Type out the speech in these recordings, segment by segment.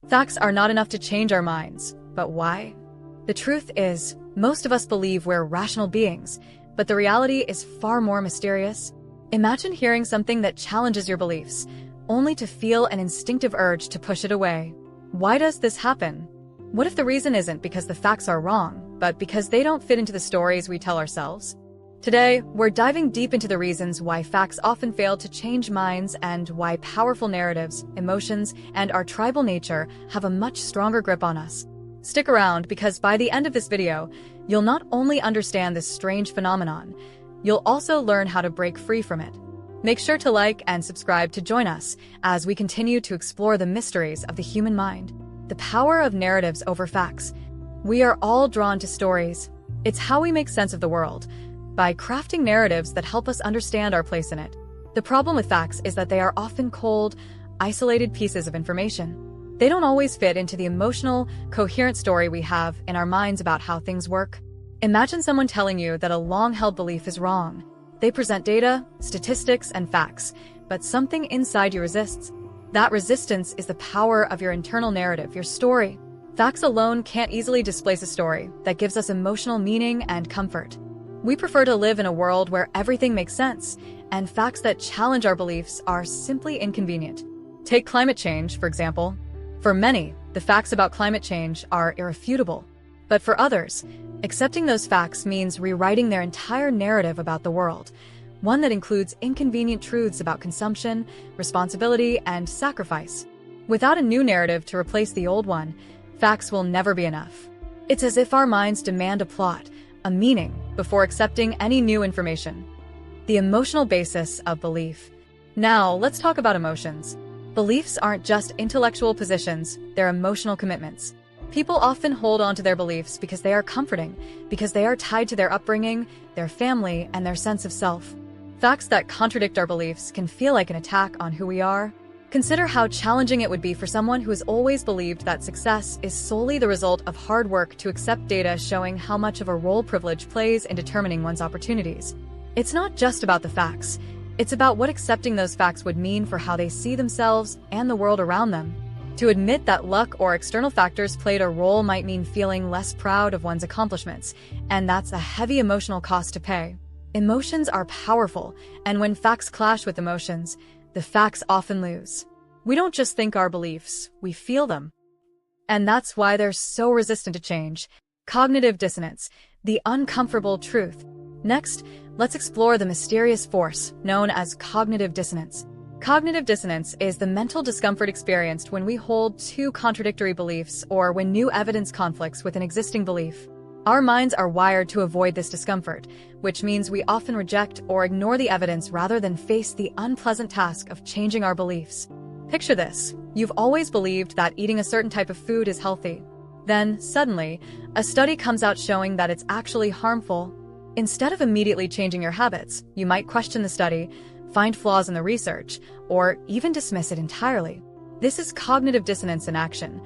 Facts are not enough to change our minds, but why? The truth is, most of us believe we're rational beings, but the reality is far more mysterious. Imagine hearing something that challenges your beliefs, only to feel an instinctive urge to push it away. Why does this happen? What if the reason isn't because the facts are wrong, but because they don't fit into the stories we tell ourselves? Today, we're diving deep into the reasons why facts often fail to change minds and why powerful narratives, emotions, and our tribal nature have a much stronger grip on us. Stick around because by the end of this video, you'll not only understand this strange phenomenon, you'll also learn how to break free from it. Make sure to like and subscribe to join us as we continue to explore the mysteries of the human mind. The power of narratives over facts. We are all drawn to stories. It's how we make sense of the world, by crafting narratives that help us understand our place in it. The problem with facts is that they are often cold, isolated pieces of information. They don't always fit into the emotional, coherent story we have in our minds about how things work. Imagine someone telling you that a long-held belief is wrong. They present data, statistics, and facts, but something inside you resists. That resistance is the power of your internal narrative, your story. Facts alone can't easily displace a story that gives us emotional meaning and comfort. We prefer to live in a world where everything makes sense, and facts that challenge our beliefs are simply inconvenient. Take climate change, for example. For many, the facts about climate change are irrefutable. But for others, accepting those facts means rewriting their entire narrative about the world, one that includes inconvenient truths about consumption, responsibility, and sacrifice. Without a new narrative to replace the old one, facts will never be enough. It's as if our minds demand a plot, a meaning, before accepting any new information. The emotional basis of belief. Now, let's talk about emotions. Beliefs aren't just intellectual positions, they're emotional commitments. People often hold on to their beliefs because they are comforting, because they are tied to their upbringing, their family, and their sense of self. Facts that contradict our beliefs can feel like an attack on who we are. Consider how challenging it would be for someone who has always believed that success is solely the result of hard work to accept data showing how much of a role privilege plays in determining one's opportunities. It's not just about the facts. It's about what accepting those facts would mean for how they see themselves and the world around them. To admit that luck or external factors played a role might mean feeling less proud of one's accomplishments, and that's a heavy emotional cost to pay. Emotions are powerful, and when facts clash with emotions, the facts often lose. We don't just think our beliefs, we feel them. And that's why they're so resistant to change. Cognitive dissonance, the uncomfortable truth. Next, let's explore the mysterious force known as cognitive dissonance. Cognitive dissonance is the mental discomfort experienced when we hold two contradictory beliefs or when new evidence conflicts with an existing belief. Our minds are wired to avoid this discomfort, which means we often reject or ignore the evidence rather than face the unpleasant task of changing our beliefs. Picture this. You've always believed that eating a certain type of food is healthy. Then, suddenly, a study comes out showing that it's actually harmful. Instead of immediately changing your habits, you might question the study, find flaws in the research, or even dismiss it entirely. This is cognitive dissonance in action.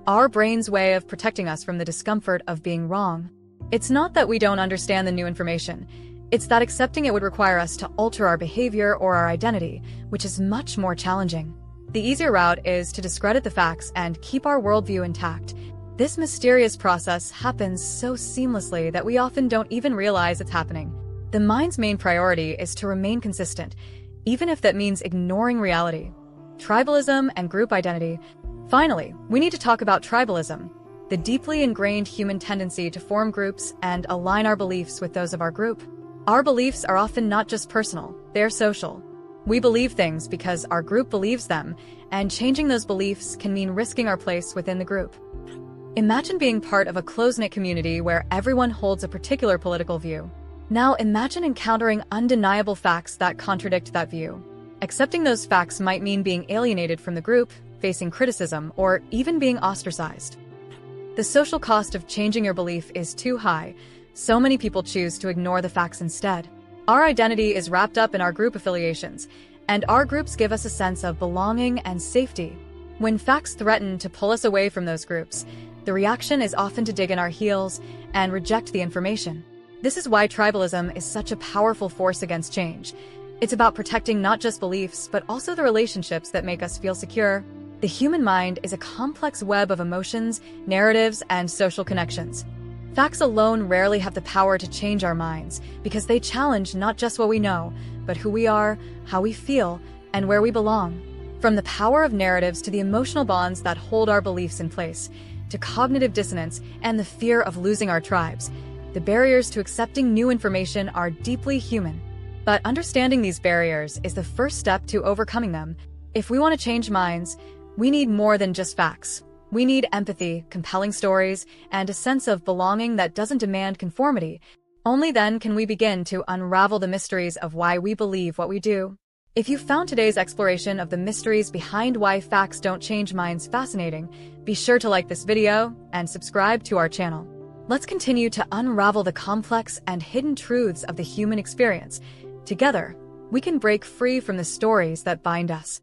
Our brain's way of protecting us from the discomfort of being wrong. It's not that we don't understand the new information. It's that accepting it would require us to alter our behavior or our identity, which is much more challenging. The easier route is to discredit the facts and keep our worldview intact. This mysterious process happens so seamlessly that we often don't even realize it's happening. The mind's main priority is to remain consistent, even if that means ignoring reality. Tribalism and group identity. Finally, we need to talk about tribalism, the deeply ingrained human tendency to form groups and align our beliefs with those of our group. Our beliefs are often not just personal, they're social. We believe things because our group believes them, and changing those beliefs can mean risking our place within the group. Imagine being part of a close-knit community where everyone holds a particular political view. Now imagine encountering undeniable facts that contradict that view. Accepting those facts might mean being alienated from the group, facing criticism, or even being ostracized. The social cost of changing your belief is too high. So many people choose to ignore the facts instead. Our identity is wrapped up in our group affiliations, and our groups give us a sense of belonging and safety. When facts threaten to pull us away from those groups, the reaction is often to dig in our heels and reject the information. This is why tribalism is such a powerful force against change. It's about protecting not just beliefs, but also the relationships that make us feel secure. The human mind is a complex web of emotions, narratives, and social connections. Facts alone rarely have the power to change our minds because they challenge not just what we know, but who we are, how we feel, and where we belong. From the power of narratives to the emotional bonds that hold our beliefs in place, to cognitive dissonance and the fear of losing our tribes, the barriers to accepting new information are deeply human. But understanding these barriers is the first step to overcoming them. If we want to change minds, we need more than just facts. We need empathy, compelling stories, and a sense of belonging that doesn't demand conformity. Only then can we begin to unravel the mysteries of why we believe what we do. If you found today's exploration of the mysteries behind why facts don't change minds fascinating, be sure to like this video and subscribe to our channel. Let's continue to unravel the complex and hidden truths of the human experience. Together, we can break free from the stories that bind us.